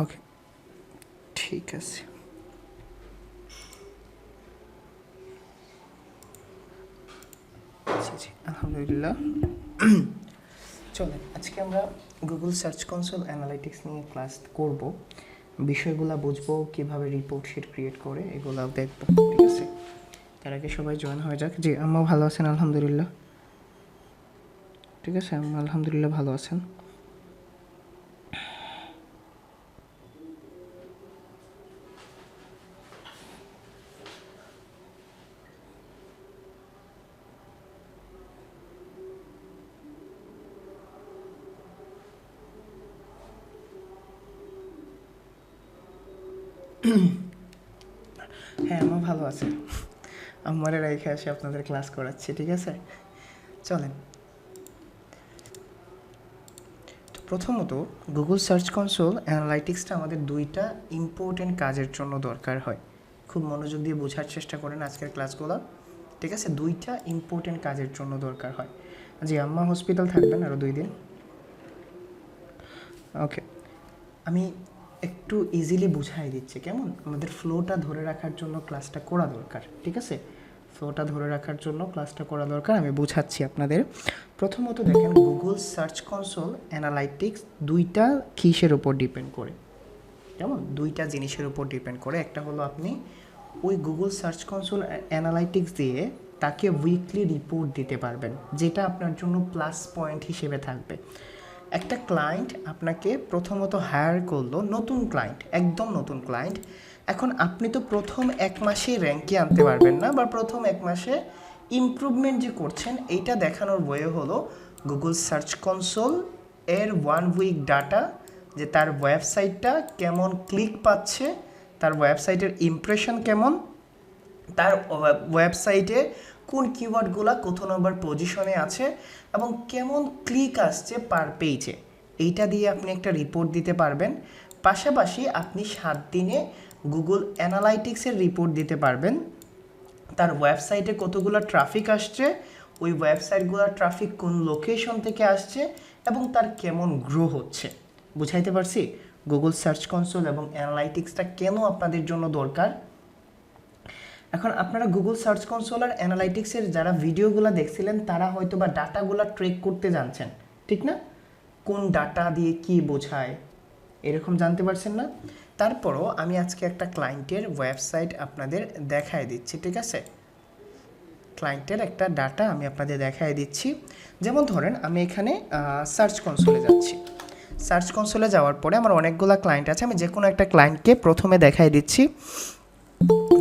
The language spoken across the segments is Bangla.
ওকে, ঠিক আছে। জি আলহামদুলিল্লাহ। চলেন আজকে আমরা গুগল সার্চ কনসোল অ্যানালাইটিক্স নিয়ে ক্লাস করব, বিষয়গুলো বুঝবো, কিভাবে রিপোর্ট শিট ক্রিয়েট করে এগুলো দেখব, ঠিক আছে? তার আগে সবাই জয়েন হয়ে যাক। জি আম্মা ভালো আছেন? আলহামদুলিল্লাহ। ঠিক আছে, আম্মা আলহামদুলিল্লাহ ভালো আছেন। হ্যাঁ আম্মা ভালো আছে, আমারে রেখে আসে আপনাদের ক্লাস করাচ্ছি, ঠিক আছে? চলেন। তো প্রথমত গুগল সার্চ কনসোল অ্যানালাইটিক্সটা আমাদের দুইটা ইম্পর্টেন্ট কাজের জন্য দরকার হয়। খুব মনোযোগ দিয়ে বোঝার চেষ্টা করেন আজকের ক্লাসগুলো, ঠিক আছে? দুইটা ইম্পর্টেন্ট কাজের জন্য দরকার হয়। জি আম্মা হসপিটাল থাকবেন আরও 2 দিন। ওকে, আমি একটু ইজিলি বুঝাই দিচ্ছি, কেমন? আমাদের ফ্লোটা ধরে রাখার জন্য ক্লাসটা করা দরকার, ঠিক আছে? ফ্লোটা ধরে রাখার জন্য ক্লাসটা করা দরকার, আমি বুঝাচ্ছি আপনাদের। প্রথমত দেখেন, গুগল সার্চ কনসোল অ্যানালাইটিক্স দুইটা কিসের উপর ডিপেন্ড করে, কেমন? দুইটা জিনিসের উপর ডিপেন্ড করে। একটা হলো আপনি ওই গুগল সার্চ কনসোল অ্যানালাইটিক্স দিয়ে তাকে উইকলি রিপোর্ট দিতে পারবেন, যেটা আপনার জন্য প্লাস পয়েন্ট হিসেবে থাকবে। একটা ক্লায়েন্ট আপনাকে প্রথমত হায়ার করলো, নতুন ক্লায়েন্ট, একদম নতুন ক্লায়েন্ট। এখন আপনি তো প্রথম 1 মাসেই র্যাঙ্কে আনতে পারবেন না, বা প্রথম 1 মাসে ইমপ্রুভমেন্ট যে করছেন এইটা দেখানোর ওয়ে হলো গুগল সার্চ কনসোল এর 1 উইক ডাটা, যে তার ওয়েবসাইটটা কেমন ক্লিক পাচ্ছে, তার ওয়েবসাইটের ইমপ্রেশন কেমন, তার ওয়েবসাইটে কোন কিওয়ার্ডগুলো কত নম্বর পজিশনে আছে এবং কেমন ক্লিক আসছে পার পেজে, এইটা দিয়ে আপনি একটা রিপোর্ট দিতে পারবেন। পাশাপাশি আপনি 7 দিনে গুগল অ্যানালাইটিক্সের রিপোর্ট দিতে পারবেন, তার ওয়েবসাইটে কতগুলো ট্রাফিক আসছে, ওই ওয়েবসাইটগুলোর ট্রাফিক কোন লোকেশন থেকে আসছে এবং তার কেমন গ্রো হচ্ছে। বুঝাইতে পারছি গুগল সার্চ কনসোল এবং অ্যানালাইটিক্সটা কেন আপনাদের জন্য দরকার? এখন আপনারা গুগল সার্চ কনসোল আর অ্যানালাইটিক্সের যারা ভিডিওগুলো দেখছিলেন তারা হয়তো বা ডাটাগুলো ট্রেক করতে জানছেন, ঠিক না? কোন ডাটা দিয়ে কি বোঝায় এরকম জানতে পারছেন না? তারপরও আমি আজকে একটা ক্লায়েন্টের ওয়েবসাইট আপনাদের দেখায় দিচ্ছি, ঠিক আছে? ক্লায়েন্টের একটা ডাটা আমি আপনাদের দেখায় দিচ্ছি। যেমন ধরেন আমি এখানে সার্চ কনসোলে যাচ্ছি। সার্চ কনসোলে যাওয়ার পরে আমার অনেকগুলো ক্লায়েন্ট আছে, আমি যে কোনো একটা ক্লায়েন্টকে প্রথমে দেখায় দিচ্ছি।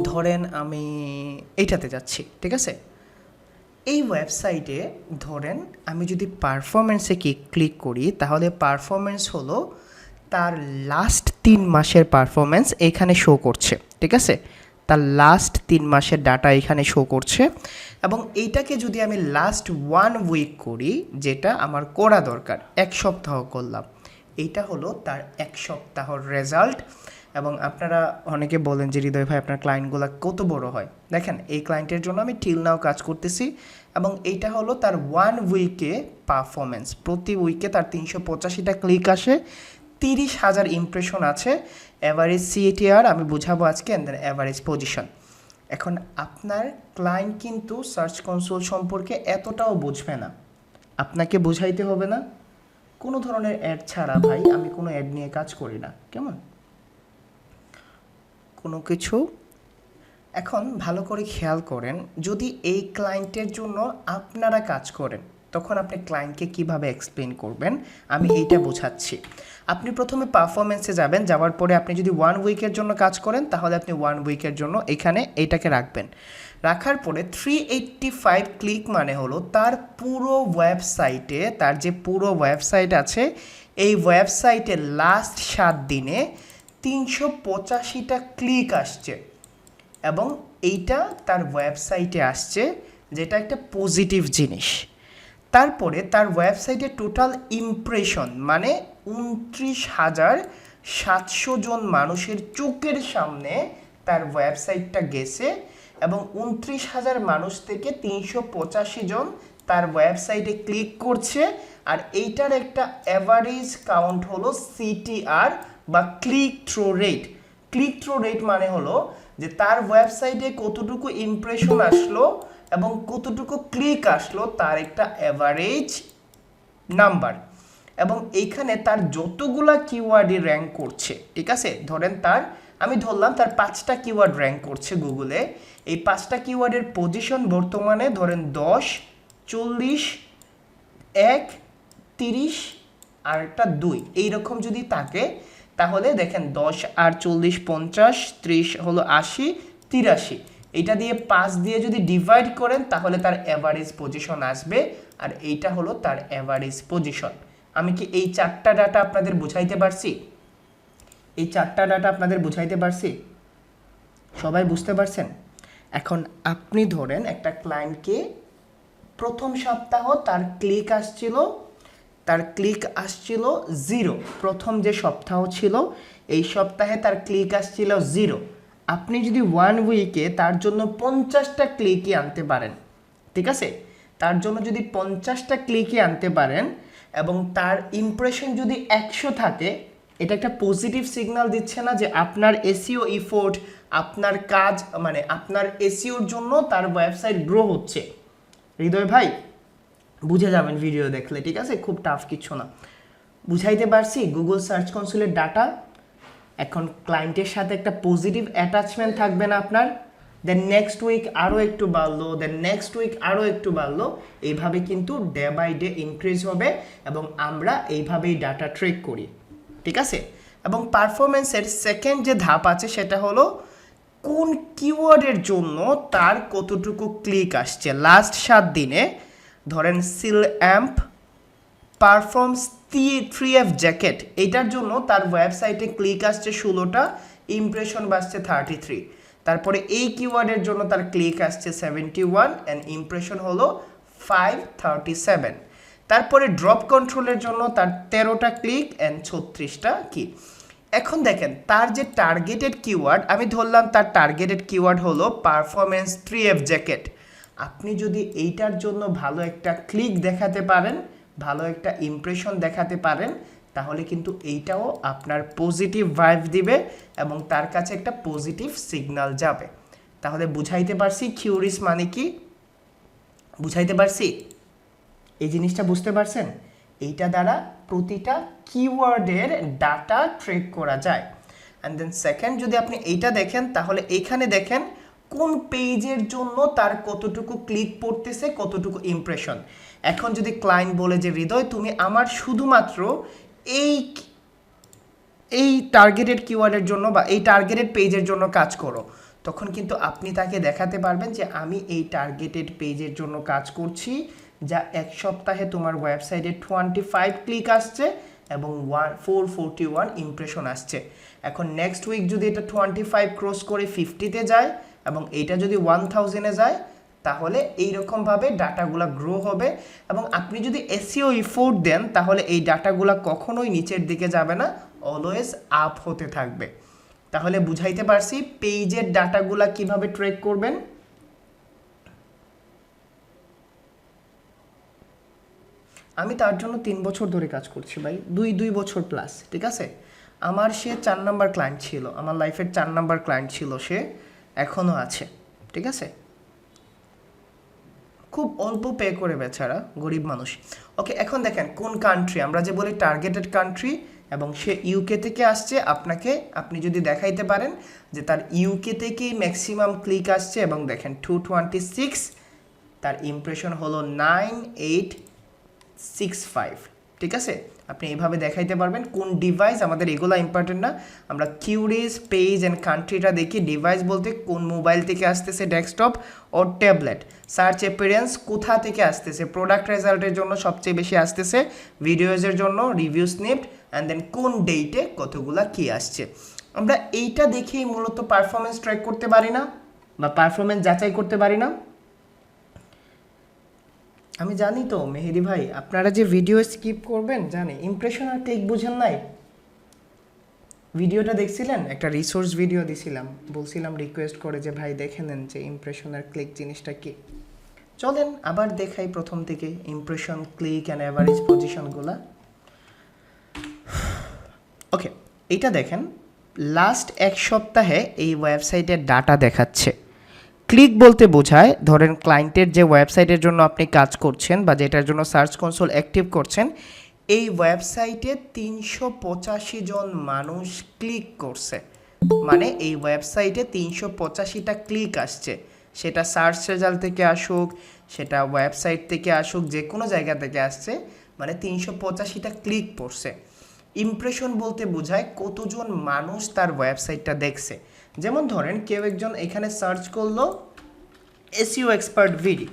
ধরেন আমি এইটাতে যাচ্ছি, ঠিক আছে? এই ওয়েবসাইটে ধরেন আমি যদি পারফরমেন্সে ক্লিক করি, তাহলে পারফরমেন্স হলো তার লাস্ট 3 মাসের পারফরমেন্স এখানে শো করছে, ঠিক আছে? তার লাস্ট 3 মাসের ডাটা এখানে শো করছে। এবং এইটাকে যদি আমি লাস্ট 1 উইক করি, যেটা আমার করা দরকার, 1 সপ্তাহ করলাম, এইটা হলো তার 1 সপ্তাহর রেজাল্ট। এবং আপনারা অনেকে বলেন যে হৃদয় ভাই আপনার ক্লায়েন্টগুলো কত বড় হয়। দেখেন এই ক্লায়েন্টের জন্য আমি টিল নাও কাজ করতেছি এবং এইটা হলো তার 1 উইকে পারফরমেন্স। প্রতি উইকে তার 385টা ক্লিক আসে, 30,000 ইমপ্রেশন আছে, অ্যাভারেজ সিএটিআর আমি বুঝাবো আজকে, অ্যান্ড দেন অ্যাভারেজ পজিশন। এখন আপনার ক্লায়েন্ট কিন্তু সার্চ কনসোল সম্পর্কে এতটাও বুঝবে না, আপনাকে বুঝাইতে হবে না। কোনো ধরনের অ্যাড ছাড়া ভাই, আমি কোনো অ্যাড নিয়ে কাজ করি না, কেমন? কোনো কিছু। এখন ভালো করে খেয়াল করেন, যদি এই ক্লায়েন্টের জন্য আপনারা কাজ করেন তখন আপনি ক্লায়েন্টকে কিভাবে এক্সপ্লেন করবেন আমি এইটা বোঝাচ্ছি। আপনি প্রথমে পারফরমেন্সে যাবেন, যাওয়ার পরে আপনি যদি 1 উইকের জন্য কাজ করেন তাহলে আপনি 1 উইকের জন্য এখানে এইটাকে রাখবেন। রাখার পরে 385 ক্লিক মানে হলো তার পুরো ওয়েবসাইটে, তার যে পুরো ওয়েবসাইট আছে এই ওয়েবসাইটে লাস্ট 7 দিনে 385টা ক্লিক আসছে এবং এইটা তার ওয়েবসাইটে আসছে, যেটা একটা পজিটিভ জিনিস। তারপরে তার ওয়েবসাইটে টোটাল ইমপ্রেশন মানে 29,700 জন মানুষের চোখের সামনে তার ওয়েবসাইটটা গেছে এবং 29,000 মানুষ থেকে 385 জন তার ওয়েবসাইটে ক্লিক করছে। আর এইটার একটা অ্যাভারেজ কাউন্ট হলো সিটিআর বা click through rate. Click through rate মানে হলো যে তার ওয়েবসাইটে কতটুকু ইমপ্রেশন আসলো এবং কতটুকু ক্লিক আসলো তার একটা অ্যাভারেজ নাম্বার, এবং এইখানে তার যতগুলা কিওয়ার্ডে র্যাঙ্ক করছে, ঠিক আছে, ধরেন আমি ধরলাম তার 5টা কিওয়ার্ড র্যাঙ্ক করছে গুগলে। এই 5টা কিওয়ার্ডের পজিশন বর্তমানে ধরেন 10, 40, 1, 30 আর একটা 2 এইরকম যদি থাকে, তাহলে দেখেন 10 আর 40 50, 30 হলো 80, 83, এটা দিয়ে 5 দিয়ে যদি ডিভাইড করেন তাহলে তার অ্যাভারেজ পজিশন আসবে, আর এইটা হলো তার অ্যাভারেজ পজিশন। আমি কি এই 4টা ডাটা আপনাদের বুঝাইতে পারছি? এই 4টা ডাটা আপনাদের বুঝাইতে পারছি? সবাই বুঝতে পারছেন? এখন আপনি ধরেন একটা ক্লায়েন্টকে প্রথম সপ্তাহ তার ক্লিক আসছিল 0, প্রথম যে সপ্তাহ ছিল এই সপ্তাহে তার ক্লিক আসছিল 0। আপনি যদি 1 উইকে তার জন্য 50টা ক্লিকই আনতে পারেন, ঠিক আছে, তার জন্য যদি 50টা ক্লিকই আনতে পারেন এবং তার ইমপ্রেশন যদি 100 থাকে, এটা একটা পজিটিভ সিগন্যাল দিচ্ছে না যে আপনার এসইও এফোর্ট, আপনার কাজ, মানে আপনার এসইওর জন্য তার ওয়েবসাইট গ্রো হচ্ছে? হৃদয় ভাই বুঝে যাবেন ভিডিও দেখলে, ঠিক আছে, খুব টাফ কিছু না। বুঝাইতে পারছি গুগল সার্চ কনসোলের ডাটা? এখন ক্লায়েন্টের সাথে একটা পজিটিভ অ্যাটাচমেন্ট থাকবে না আপনার, দেন নেক্সট উইক আরও একটু বাড়লো, দেন নেক্সট উইক আরও একটু বাড়লো, এইভাবে কিন্তু ডে বাই ডে ইনক্রিজ হবে এবং আমরা এইভাবেই ডাটা ট্রেক করি, ঠিক আছে। এবং পারফরমেন্সের সেকেন্ড যে ধাপ আছে সেটা হলো কোন কিওয়ার্ডের জন্য তার কতটুকু ক্লিক আসছে লাস্ট 7 দিনে। ধরেন seal amp performs 3F jacket, এইটার জন্য তার ওয়েবসাইটে ক্লিক আসছে 16টা, ইমপ্রেশন বাসছে 33। তারপরে এই কিওয়ার্ডের জন্য তার ক্লিক আসছে 71 অ্যান্ড ইমপ্রেশন হলো 537। তারপরে ড্রপ কন্ট্রোলের জন্য তার 13টা ক্লিক অ্যান্ড 36টা কি। এখন দেখেন তার যে টার্গেটেড কিওয়ার্ড, আমি ধরলাম তার টার্গেটেড কিওয়ার্ড হলো পারফরমেন্স 3F জ্যাকেট। আপনি যদি এইটার জন্য ভালো একটা ক্লিক দেখাতে পারেন, ভালো একটা ইমপ্রেশন দেখাতে পারেন, তাহলে কিন্তু এইটাও আপনার পজিটিভ ভাইব দিবে এবং তার কাছে একটা পজিটিভ সিগন্যাল যাবে। তাহলে বুঝাইতে পারছি কিউরিস মানে কি? বুঝাইতে পারছি? এই জিনিসটা বুঝতে পারছেন? এইটা দ্বারা প্রতিটা কিওয়ার্ডের ডাটা ট্রেক করা যায়। অ্যান্ড দেন সেকেন্ড, যদি আপনি এইটা দেখেন তাহলে এইখানে দেখেন কোন পেজের জন্য তার কতটুকু ক্লিক পড়তেছে, কতটুকু ইমপ্রেশন। এখন যদি ক্লায়েন্ট বলে যে হৃদয় তুমি আমার শুধুমাত্র এই টার্গেটেড কিওয়ার্ডের জন্য বা এই টার্গেটেড পেজের জন্য কাজ করো, তখন কিন্তু আপনি তাকে দেখাতে পারবেন যে আমি এই টার্গেটেড পেজের জন্য কাজ করছি, যা এক সপ্তাহে তোমার ওয়েবসাইটে 25 ক্লিক আসছে এবং 441 ইমপ্রেশন আসছে। এখন নেক্সট উইক যদি এটা 25 ক্রস করে 50-তে যায় এবং এইটা যদি 1000-এ যায়, তাহলে এইরকমভাবে ডাটাগুলো গ্রো হবে এবং আপনি যদি এসইও এফোর্ট দেন তাহলে এই ডাটাগুলো কখনোই নিচের দিকে যাবে না, অলওয়েজ আপ হতে থাকবে। তাহলে বুঝাইতে পারছি পেজের ডাটাগুলো কিভাবে ট্রেক করবেন। আমি তার জন্য 3 বছর ধরে কাজ করছি ভাই, 2 বছর প্লাস, ঠিক আছে। আমার সে 4 নাম্বার ক্লায়েন্ট ছিল, আমার লাইফের 4 নাম্বার ক্লায়েন্ট ছিল, সে এখনও আছে, ঠিক আছে। খুব অল্প পে করে বেচারা, গরিব মানুষ। ওকে, এখন দেখেন কোন কান্ট্রি, আমরা যে বলি টার্গেটেড কান্ট্রি, এবং সে ইউকে থেকে আসছে। আপনি যদি দেখাইতে পারেন যে তার ইউকে থেকেই ম্যাক্সিমাম ক্লিক আসছে এবং দেখেন 226, তার ইমপ্রেশন হলো 9865, ঠিক আছে। আপনি এইভাবে দেখাইতে পারবেন কোন ডিভাইস, আমাদের এগুলো ইম্পর্টেন্ট না, আমরা কিউরিস পেজ অ্যান্ড কান্ট্রিটা দেখি। ডিভাইস বলতে কোন মোবাইল থেকে আসতেছে, ডেস্কটপ ও ট্যাবলেট। সার্চ অ্যাপিয়ারেন্স কোথা থেকে আসতেছে, প্রোডাক্ট রেজাল্টের জন্য সবচেয়ে বেশি আসতেছে, ভিডিওজের জন্য রিভিউ স্নিপড, অ্যান্ড দেন কোন ডেটে কতগুলা কি আসছে। আমরা এইটা দেখেই মূলত পারফরমেন্স ট্র্যাক করতে পারি না বা পারফরমেন্স যাচাই করতে পারি না। আমি জানি তো মেহেদি ভাই, আপনারা যে ভিডিও স্কিপ করবেন জানি, ইমপ্রেশন আর ক্লিক বুঝেন নাই। ভিডিওটা দেখছিলেন, একটা রিসোর্স ভিডিও দিছিলাম, বলছিলাম রিকোয়েস্ট করে যে ভাই দেখে নেন যে ইমপ্রেশন আর ক্লিক জিনিসটা কি। চলেন আবার দেখাই প্রথম থেকে ইমপ্রেশন, ক্লিক অ্যান্ড অ্যাভারেজ পজিশনগুলা। ওকে, এটা দেখেন লাস্ট এক সপ্তাহে এই ওয়েবসাইটের ডাটা দেখাচ্ছে। ক্লিক বলতে বোঝায় ধরেন ক্লায়েন্টের যে ওয়েবসাইটের জন্য আপনি কাজ করছেন বা যেটার জন্য সার্চ কনসোল অ্যাক্টিভ করছেন, এই ওয়েবসাইটে 385 জন মানুষ ক্লিক করছে, মানে এই ওয়েবসাইটে 385টা ক্লিক আসছে। সেটা সার্চ রেজাল্ট থেকে আসুক, সেটা ওয়েবসাইট থেকে আসুক, যে কোনো জায়গা থেকে আসছে, মানে 385টা ক্লিক পড়ছে। ইমপ্রেশন বলতে বোঝায় কতজন মানুষ তার ওয়েবসাইটটা দেখছে। যেমন ধরেন কেউ একজন এখানে সার্চ করলো এসইও এক্সপার্ট বিডি,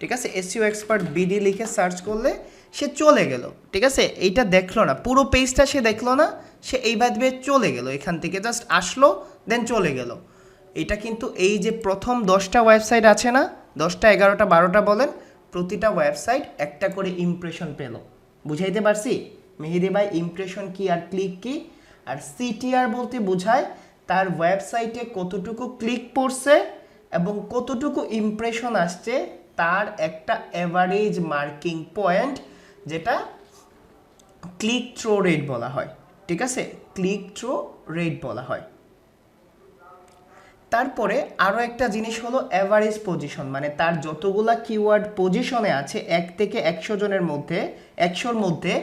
ঠিক আছে, এসইও এক্সপার্ট বিডি লিখে সার্চ করলে সে চলে গেল, ঠিক আছে, এইটা দেখলো না, পুরো পেজটা সে দেখলো না, সে এইভাবে চলে গেল, এখান থেকে জাস্ট আসলো দেন চলে গেল। এটা কিন্তু এই যে প্রথম 10টা ওয়েবসাইট আছে না, 10টা 11টা 12টা বলেন, প্রতিটা ওয়েবসাইট একটা করে ইমপ্রেশন পেল। বুঝাইতে পারছি মেহেদি ভাই ইমপ্রেশন কি আর ক্লিক কি? আর সিটিআর বলতে বোঝায় তার ওয়েবসাইটে কতটুকু ক্লিক পড়ছে এবং কতটুকু ইমপ্রেশন আসছে, তার একটা অ্যাভারেজ মার্কিং পয়েন্ট, যেটা ক্লিক থ্রো রেট বলা হয়, ঠিক আছে, ক্লিক থ্রো রেট বলা হয়। তারপরে আরও একটা জিনিস হলো অ্যাভারেজ পজিশন, মানে তার যতগুলা কিওয়ার্ড পজিশনে আছে 1 থেকে 100 জনের মধ্যে, 100-র মধ্যে,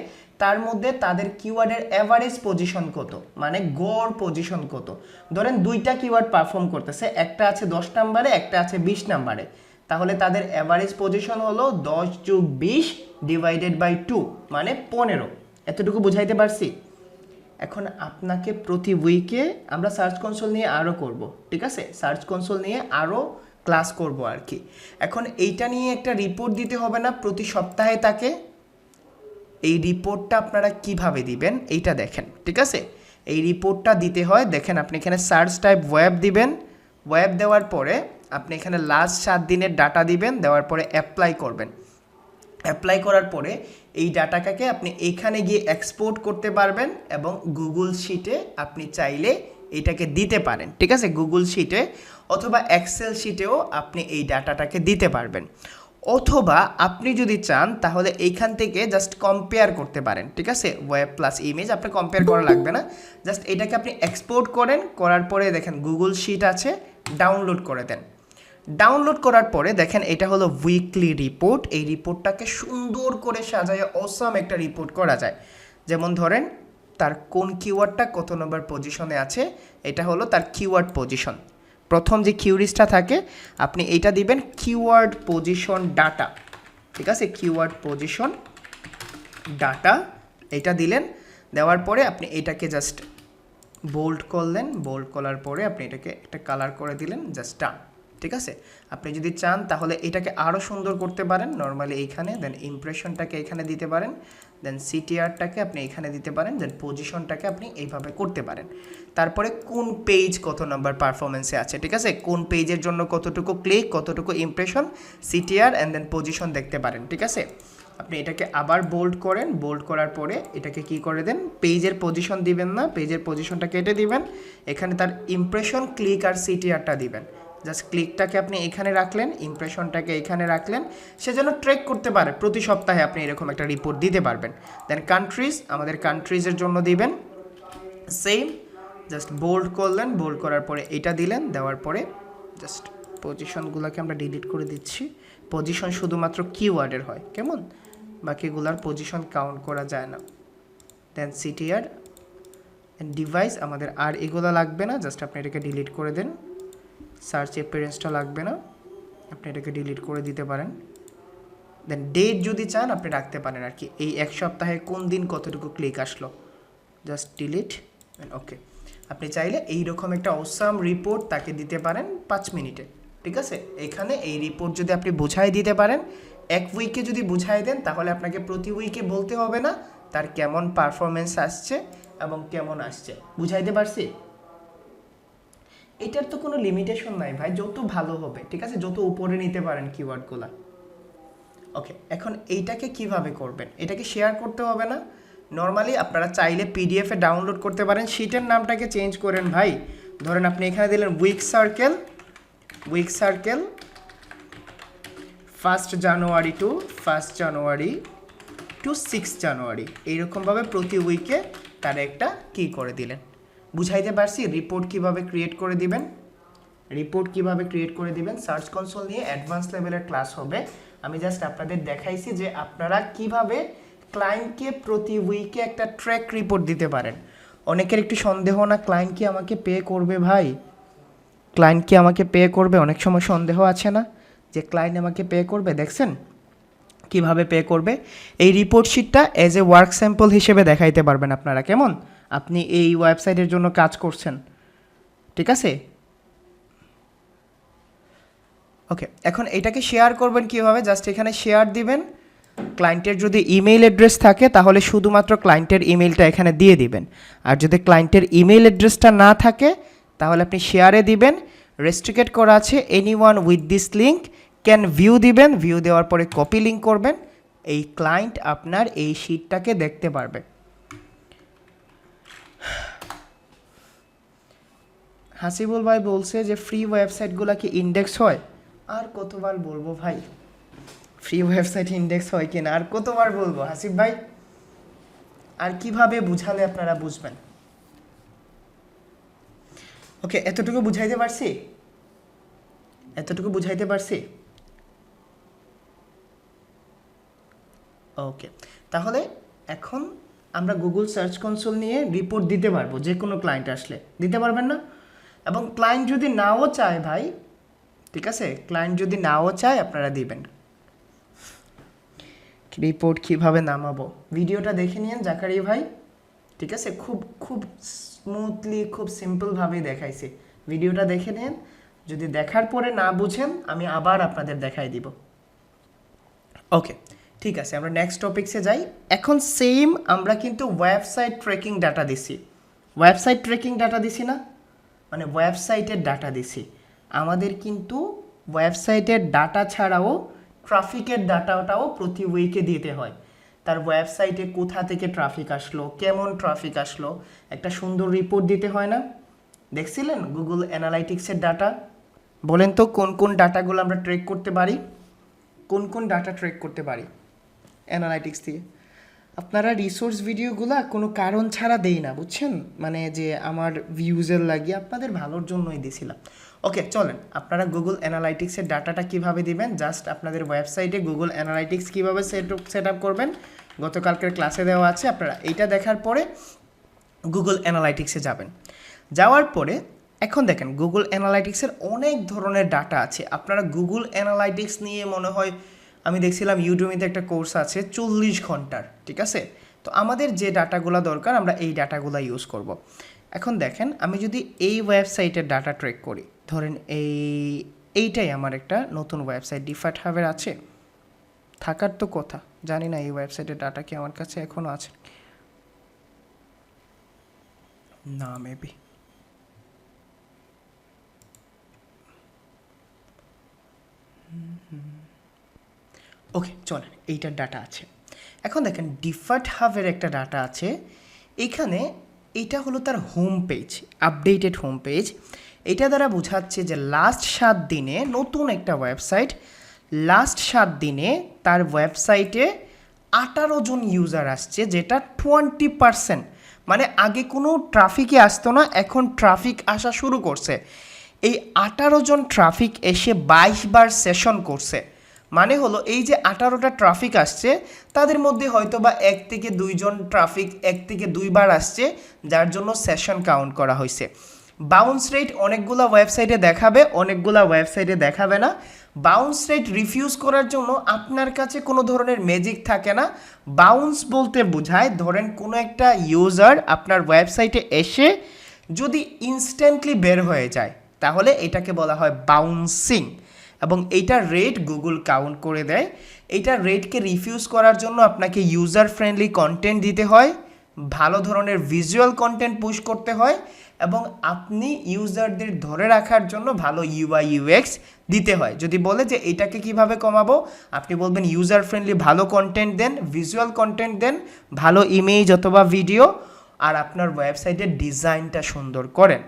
তার মধ্যে তাদের কিওয়ার্ডের অ্যাভারেজ পজিশন কত, মানে গড় পজিশন কত। ধরেন 2টা কিওয়ার্ড পারফর্ম করতেছে, একটা আছে 10 নম্বরে, একটা আছে 20 নম্বরে, তাহলে তাদের অ্যাভারেজ পজিশন হলো 10 + 20 / 2, মানে 15। এতটুকু বুঝাইতে পারছি? এখন আপনাকে প্রতি উইকে আমরা সার্চ কনসোল নিয়ে আরও করব, ঠিক আছে, সার্চ কনসোল নিয়ে আরও ক্লাস করব আর কি। এখন এইটা নিয়ে একটা রিপোর্ট দিতে হবে না প্রতি সপ্তাহে তাকে? এই রিপোর্টটা আপনারা কিভাবে দিবেন এইটা দেখেন, ঠিক আছে। এই রিপোর্টটা দিতে হয়, দেখেন আপনি এখানে সার্চ টাইপ ওয়েব দিবেন, ওয়েব দেওয়ার পরে আপনি এখানে লাস্ট 7 দিনের ডাটা দিবেন, দেওয়ার পরে অ্যাপ্লাই করবেন। অ্যাপ্লাই করার পরে এই ডাটাটাকে আপনি এখানে গিয়ে এক্সপোর্ট করতে পারবেন এবং গুগল শিটে আপনি চাইলে এটাকে দিতে পারেন, ঠিক আছে, গুগল শিটে অথবা এক্সেল শিটেও আপনি এই ডাটাটাকে দিতে পারবেন। অথবা আপনি যদি চান তাহলে এইখান থেকে জাস্ট কম্পেয়ার করতে পারেন, ঠিক আছে, ওয়েব প্লাস ইমেজ, আপনি কম্পেয়ার করা লাগবে না, জাস্ট এটাকে আপনি এক্সপোর্ট করেন, করার পরে দেখেন গুগল শিট আছে, ডাউনলোড করে দেন। ডাউনলোড করার পরে দেখেন এটা হলো উইকলি রিপোর্ট। এই রিপোর্টটাকে সুন্দর করে সাজায় অসাম একটা রিপোর্ট করা যায়। যেমন ধরেন তার কোন কিওয়ার্ডটা কত নম্বর পজিশনে আছে, এটা হলো তার কিওয়ার্ড পজিশন। প্রথম যে কিউরিজটা থাকে আপনি এইটা দিবেন কিওয়ার্ড পজিশন ডাটা, ঠিক আছে, কিওয়ার্ড পজিশন ডাটা, এটা দিলেন। দেওয়ার পরে আপনি এটাকে জাস্ট বোল্ড করলেন, বোল্ড করার পরে আপনি এটাকে একটা কালার করে দিলেন, জাস্ট ডান, ঠিক আছে। আপনি যদি চান তাহলে এটাকে আরও সুন্দর করতে পারেন, নর্মালি এইখানে, দেন ইমপ্রেশনটাকে এখানে দিতে পারেন, দেন সিটিআরটাকে আপনি এখানে দিতে পারেন, দেন পজিশনটাকে আপনি এইভাবে করতে পারেন। তারপরে কোন পেজ কত নাম্বার পারফরমেন্সে আছে, ঠিক আছে, কোন পেজের জন্য কতটুকু ক্লিক, কতটুকু impression, CTR and then position দেখতে পারেন, ঠিক আছে। আপনি এটাকে আবার বোল্ড করেন, বোল্ড করার পরে এটাকে কি করে দেন, পেজের পজিশন দিবেন না, পেজের পজিশনটা কেটে দিবেন, এখানে তার ইমপ্রেশন, ক্লিক আর সিটিআরটা দিবেন। জাস্ট ক্লিকটাকে আপনি এখানে রাখলেন, ইমপ্রেশনটাকে এখানে রাখলেন, সে যেন ট্র্যাক করতে পারে, প্রতি সপ্তাহে আপনি এরকম একটা রিপোর্ট দিতে পারবেন। দেন কান্ট্রিজ, আমাদের কান্ট্রিজের জন্য দিবেন সেম, জাস্ট বোল্ড করলেন, বোল্ড করার পরে এটা দিলেন, দেওয়ার পরে জাস্ট পজিশনগুলোকে আমরা ডিলিট করে দিচ্ছি। পজিশন শুধুমাত্র কিওয়ার্ডের হয়, কেমন, বাকিগুলার পজিশন কাউন্ট করা যায় না। দেন সিটিআর ডিভাইস, আমাদের আর এগুলো লাগবে না, জাস্ট আপনি এটাকে ডিলিট করে দেন। সার্চ অ্যাপিয়ারেন্সটা লাগবে না, আপনি এটাকে ডিলিট করে দিতে পারেন। দেন ডেট যদি চান আপনি রাখতে পারেন আর কি, এই এক সপ্তাহে কোন দিন কতটুকু ক্লিক আসলো, জাস্ট ডিলিট, ওকে। আপনি চাইলে এইরকম একটা অসাম রিপোর্ট তাকে দিতে পারেন 5 মিনিটে, ঠিক আছে। এখানে এই রিপোর্ট যদি আপনি বুঝাই দিতে পারেন, এক উইকে যদি বুঝাই দেন, তাহলে আপনাকে প্রতি উইকে বলতে হবে না তার কেমন পারফরমেন্স আসছে এবং কেমন আসছে। বুঝাইতে পারছি? এটার তো কোনো লিমিটেশন নাই ভাই, যত ভালো হবে, ঠিক আছে, যত উপরে নিতে পারেন কিওয়ার্ডগুলো। ওকে, এখন এইটাকে কিভাবে করবেন, এটাকে শেয়ার করতে হবে না। নর্মালি আপনারা চাইলে পিডিএফে ডাউনলোড করতে পারেন, শিটের নামটাকে চেঞ্জ করেন ভাই। ধরেন আপনি এখানে দিলেন উইক সার্কেল, 1 জানুয়ারি টু 6 জানুয়ারি, এইরকমভাবে প্রতি উইকে তার একটা কি করে দিলেন। বুঝাইতে পারছি রিপোর্ট কিভাবে ক্রিয়েট করে দিবেন, সার্চ কনসোল নিয়ে অ্যাডভান্স লেভেলের ক্লাস হবে। আমি জাস্ট আপনাদের দেখাইছি যে আপনারা কিভাবে ক্লায়েন্টকে প্রতি উইকে একটা ট্র্যাক রিপোর্ট দিতে পারেন। অনেকের একটু সন্দেহ না, ক্লায়েন্ট কি আমাকে পে করবে ভাই, অনেক সময় সন্দেহ আছে না যে ক্লায়েন্ট আমাকে পে করবে। দেখছেন কিভাবে পে করবে, এই রিপোর্ট শিটটা অ্যাজ এ ওয়ার্ক স্যাম্পল হিসেবে দেখাইতে পারবেন আপনারা। কেমন, আপনি এই ওয়েবসাইটের জন্য কাজ করছেন, ঠিক আছে। ওকে, এখন এটাকে শেয়ার করবেন কিভাবে, জাস্ট এখানে শেয়ার দিবেন। ক্লায়েন্টের যদি ইমেইল অ্যাড্রেস থাকে তাহলে শুধুমাত্র ক্লায়েন্টের ইমেইলটা এখানে দিয়ে দিবেন, আর যদি ক্লায়েন্টের ইমেইল অ্যাড্রেসটা না থাকে তাহলে আপনি শেয়ারে দিবেন। রেস্ট্রিক্টেড করা আছে, anyone with this link can view দিবেন। ভিউ দেওয়ার পরে কপি লিঙ্ক করবেন, এই ক্লায়েন্ট আপনার এই শিটটাকে দেখতে পারবে। হাসিবুল ভাই বলছে যে ফ্রি ওয়েবসাইটগুলো কি ইন্ডেক্স হয়, আর কতবার বলবো ভাই, ফ্রি ওয়েবসাইট ইন্ডেক্স হয় কিনা আর কতবার বলবো হাসিব ভাই, আর কিভাবে বুঝালে আপনারা বুঝবেন। ওকে, এতটুকু বুঝাইতে পারছি। ওকে, তাহলে এখন আমরা গুগল সার্চ কনসোল নিয়ে রিপোর্ট দিতে পারবো, যে কোনো ক্লায়েন্ট আসলে দিতে পারবেন না। এবং ক্লায়েন্ট যদি নাও চায় ভাই, ঠিক আছে, ক্লায়েন্ট যদি নাও চায় আপনারা দিবেন। রিপোর্ট কিভাবে নামাবো ভিডিওটা দেখে নিন জাকারিয়া ভাই, ঠিক আছে, খুব স্মুথলি খুব সিম্পলভাবে দেখাইছি, ভিডিওটা দেখে নিন। যদি দেখার পরে না বুঝেন আমি আবার আপনাদের দেখাই দিব। ওকে, ঠিক আছে, আমরা নেক্সট টপিকসে যাই। এখন সেম আমরা কিন্তু ওয়েবসাইট ট্র্যাকিং ডাটা দিছি, না, মানে ওয়েবসাইটের ডাটা দিছি। আমাদের কিন্তু ওয়েবসাইটের ডাটা ছাড়াও ট্রাফিকের ডাটাটাও প্রতি উইকে দিতে হয়। তার ওয়েবসাইটে কোথা থেকে ট্রাফিক আসলো, কেমন ট্রাফিক আসলো, একটা সুন্দর রিপোর্ট দিতে হয় না। দেখছিলেন গুগল অ্যানালাইটিক্সের ডাটা, বলেন তো কোন কোন ডাটাগুলো আমরা ট্র্যাক করতে পারি, অ্যানালাইটিক্স দিয়ে। আপনারা রিসোর্স ভিডিওগুলো কোনো কারণ ছাড়া দেই না, বুঝছেন, মানে যে আমার ভিউজের লাগিয়ে আপনাদের ভালোর জন্যই দিছিলাম। ওকে, চলেন আপনারা গুগল অ্যানালাইটিক্সের ডাটাটা কিভাবে দিবেন, জাস্ট আপনাদের ওয়েবসাইটে গুগল অ্যানালাইটিক্স কীভাবে সেট আপ করবেন গতকালকের ক্লাসে দেওয়া আছে। আপনারা এইটা দেখার পরে গুগল অ্যানালাইটিক্সে যাবেন। যাওয়ার পরে এখন দেখেন গুগল অ্যানালাইটিক্সের অনেক ধরনের ডাটা আছে। আপনারা গুগল অ্যানালাইটিক্স নিয়ে মনে হয়, আমি দেখছিলাম ইউটিউবে একটা কোর্স আছে 40 ঘন্টার, ঠিক আছে। তো আমাদের যে ডাটাগুলো দরকার আমরা এই ডাটাগুলো ইউজ করব। এখন দেখেন আমি যদি এই ওয়েবসাইটের ডাটা ট্র্যাক করি, ধরেন এইটাই আমার একটা নতুন ওয়েবসাইট ডিফাট হাবের আছে, থাকার তো কথা, জানি না এই ওয়েবসাইটের ডাটা কি আমার কাছে এখনও আছে না, মেবি। ওকে, চলেন এইটার ডাটা আছে। এখন দেখেন ডিফাল্ট হাবের একটা ডাটা আছে এখানে, এটা হলো তার home page, updated home page. এটা দ্বারা বোঝাচ্ছে যে লাস্ট 7 দিনে নতুন একটা ওয়েবসাইট, লাস্ট 7 দিনে তার ওয়েবসাইটে 18 জন ইউজার আসছে, যেটা 20%, মানে আগে কোনো ট্রাফিকই আসতো না, এখন ট্রাফিক আসা শুরু করছে। এই 18 জন ট্রাফিক এসে 22 বার সেশন করছে, মানে হলো এই যে 18টা ট্রাফিক আসছে তাদের মধ্যে হয়তো বা 1 থেকে 2 জন ট্রাফিক 1 থেকে 2 বার আসছে, যার জন্য সেশন কাউন্ট করা হয়েছে। বাউন্স রেট অনেকগুলা ওয়েবসাইটে দেখাবে, অনেকগুলা ওয়েবসাইটে দেখাবে না। বাউন্স রেট রিফিউজ করার জন্য আপনার কাছে কোনো ধরনের ম্যাজিক থাকে না। বাউন্স বলতে বোঝায় ধরেন কোনো একটা ইউজার আপনার ওয়েবসাইটে এসে যদি ইনস্ট্যান্টলি বের হয়ে যায় তাহলে এটাকে বলা হয় বাউন্সিং, এবং এইটার রেট গুগল কাউন্ট করে দেয়। এইটার রেটকে রিফিউজ করার জন্য আপনাকে ইউজার ফ্রেন্ডলি কন্টেন্ট দিতে হয়, ভালো ধরনের ভিজুয়াল কন্টেন্ট পুশ করতে হয়, এবং আপনি ইউজারদের ধরে রাখার জন্য ভালো ইউআই ইউএক্স দিতে হয়। যদি বলে যে এটাকে কিভাবে কমাবো, আপনি বলবেন ইউজার ফ্রেন্ডলি ভালো কন্টেন্ট দেন, ভিজুয়াল কন্টেন্ট দেন, ভালো ইমেজ অথবা ভিডিও, আর আপনার ওয়েবসাইটের ডিজাইনটা সুন্দর করেন,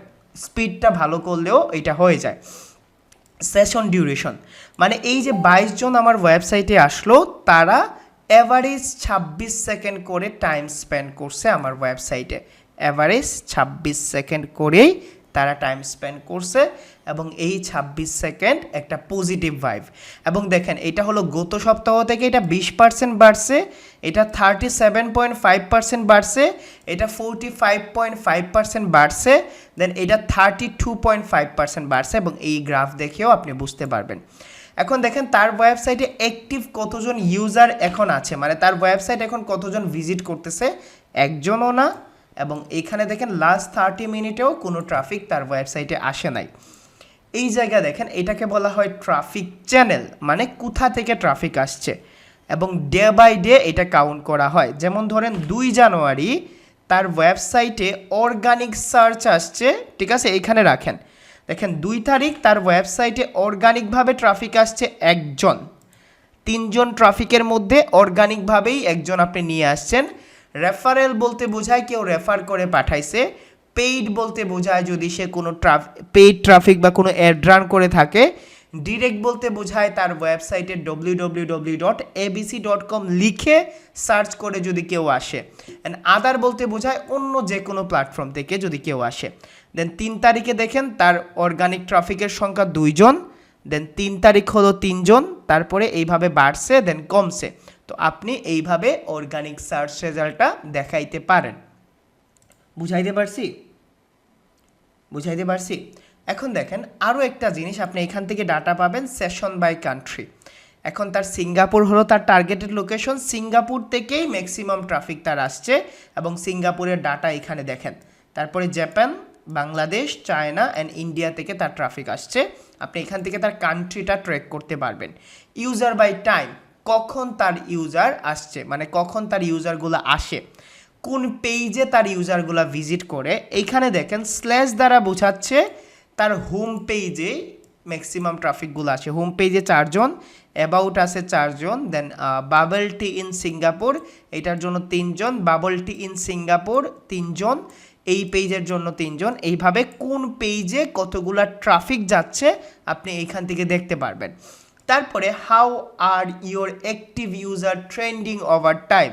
স্পিডটা ভালো করলেও এটা হয়ে যায়। সেশন ডিউরেশন, মানে এই যে 22 জন আমার ওয়েবসাইটে আসলো, তারা এভারেজ 26 সেকেন্ড করে টাইম স্পেন্ড করছে আমার ওয়েবসাইটে, এভারেজ 26 সেকেন্ড করেই তারা টাইম স্পেন্ড করছে, এবং এই 26 সেকেন্ড একটা পজিটিভ ভাইব। এবং দেখেন এটা হলো গত সপ্তাহ থেকে এটা 20% বাড়ছে, এটা 37.5% বাড়ছে, এটা 45.5% বাড়ছে, দেন এটা 32.5% বাড়ছে, এবং এই গ্রাফ দেখেও আপনি বুঝতে পারবেন। এখন দেখেন তার ওয়েবসাইটে অ্যাক্টিভ কতজন ইউজার এখন আছে, মানে তার ওয়েবসাইট এখন কতজন ভিজিট করতেছে, একজনও না। এবং এইখানে দেখেন লাস্ট 30 মিনিটেও কোনো ট্রাফিক তার ওয়েবসাইটে আসে নাই। এই জায়গা দেখেন এটাকে বলা হয় ট্রাফিক চ্যানেল, মানে কোথা থেকে ট্রাফিক আসছে, এবং ডে বাই ডে এটা কাউন্ট করা হয়। যেমন ধরেন 2 জানুয়ারি তার ওয়েবসাইটে অর্গানিক সার্চ আসছে, ঠিক আছে, এইখানে রাখেন, দেখেন 2 তারিখ তার ওয়েবসাইটে অর্গানিকভাবে ট্রাফিক আসছে একজন, 3 জন ট্রাফিকের মধ্যে অর্গানিকভাবেই একজন আপনি নিয়ে আসছেন। রেফারেল বলতে বোঝায় কেউ রেফার করে পাঠাইছে, পেইড বলতে বোঝায় যদি সে কোনো পেইড ট্রাফিক বা কোনো অ্যাড রান করে থাকে, ডিরেক্ট বলতে বোঝায় তার ওয়েবসাইটে www.abc.com লিখে সার্চ করে যদি কেউ আসে, অ্যান্ড আদার বলতে বোঝায় অন্য যে কোনো প্ল্যাটফর্ম থেকে যদি কেউ আসে। দেন 3 তারিখে দেখেন তার অর্গানিক ট্রাফিকের সংখ্যা 2 জন, দেন 3 তারিখ হলো 3 জন, তারপরে এইভাবে বাড়ছে দেন কমছে। তো আপনি এইভাবে অর্গানিক সার্চ রেজাল্টটা দেখাইতে পারেন। বুঝাইতে পারছি? এখন দেখেন আরও একটা জিনিস, আপনি এখান থেকে ডাটা পাবেন সেশন বাই কান্ট্রি। এখন তার সিঙ্গাপুর হলো তার টার্গেটেড লোকেশন, সিঙ্গাপুর থেকেই ম্যাক্সিমাম ট্রাফিক তার আসছে, এবং সিঙ্গাপুরের ডাটা এখানে দেখেন। তারপরে Japan, Bangladesh, China and India থেকে তার ট্রাফিক আসছে। আপনি এখান থেকে তার কান্ট্রিটা ট্র্যাক করতে পারবেন। ইউজার বাই টাইম, কখন তার ইউজার আসছে, মানে কখন তার ইউজারগুলো আসে, কোন পেজে তার ইউজারগুলো ভিজিট করে। এইখানে দেখেন স্ল্যাশ দ্বারা বোঝাচ্ছে তার হোম পেজে ম্যাক্সিমাম ট্রাফিকগুলো আসে। হোম পেজে 4 জন, অ্যাবাউট আছে 4 জন, দেন বাবল টি ইন সিঙ্গাপুর এটার জন্য 3 জন, বাবল টি ইন সিঙ্গাপুর 3 জন, এই পেজের জন্য 3 জন। এইভাবে কোন পেজে কতগুলা ট্রাফিক যাচ্ছে আপনি এইখান থেকে দেখতে পারবেন। তারপরে how are your active user trending over time,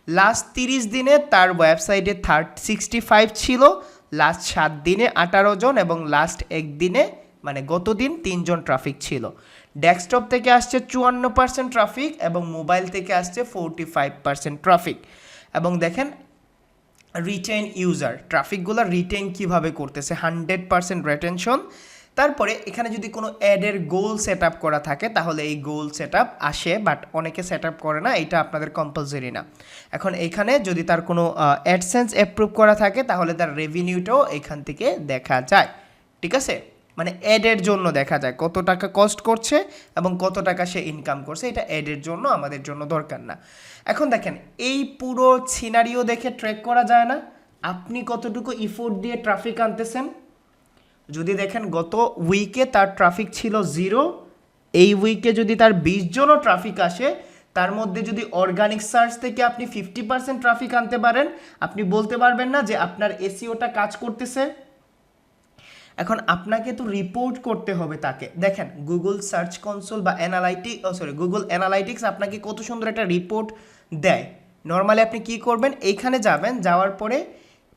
last 30 দিনে তার ওয়েবসাইটে 65 ছিল, লাস্ট 7 দিনে 18 জন, এবং লাস্ট 1 দিনে মানে গত দিন 3 জন ট্রাফিক ছিল। ডেস্কটপ থেকে আসছে 54% ট্রাফিক, এবং মোবাইল থেকে আসছে 45% ট্রাফিক। এবং দেখেন রিটেন ইউজার, ট্রাফিকগুলো রিটেন কিভাবে করতেছে, 100% রিটেনশন। তারপরে এখানে যদি কোনো অ্যাডের গোল সেট আপ করা থাকে তাহলে এই গোল সেট আপ আসে, বাট অনেকে সেট আপ করে না, এটা আপনাদের কম্পালসারি না। এখন এখানে যদি তার কোনো অ্যাডসেন্স অ্যাপ্রুভ করা থাকে তাহলে তার রেভিনিউটাও এখান থেকে দেখা যায়, ঠিক আছে, মানে অ্যাডের জন্য দেখা যায় কত টাকা কস্ট করছে এবং কত টাকা সে ইনকাম করছে, এটা অ্যাডের জন্য, আমাদের জন্য দরকার না। এখন দেখেন এই পুরো সিনারিও দেখে ট্র্যাক করা যায় না আপনি কতটুকু ইফোর্ট দিয়ে ট্রাফিক আনতেছেন। যদি দেখেন গত উইকে তার ট্রাফিক ছিল 0, এই উইকে যদি তার 20 জনও ট্রাফিক আসে, তার মধ্যে যদি অর্গানিক সার্চ থেকে আপনি 50% ট্রাফিক আনতে পারেন, আপনি বলতে পারবেন না যে আপনার এসইওটা কাজ করতেছে। এখন আপনাকে তো রিপোর্ট করতে হবে তাকে। দেখেন গুগল সার্চ কনসোল বা গুগল অ্যানালাইটিক্স আপনাকে কত সুন্দর একটা রিপোর্ট দেয়। নর্মালি আপনি কি করবেন, এইখানে যাবেন, যাওয়ার পরে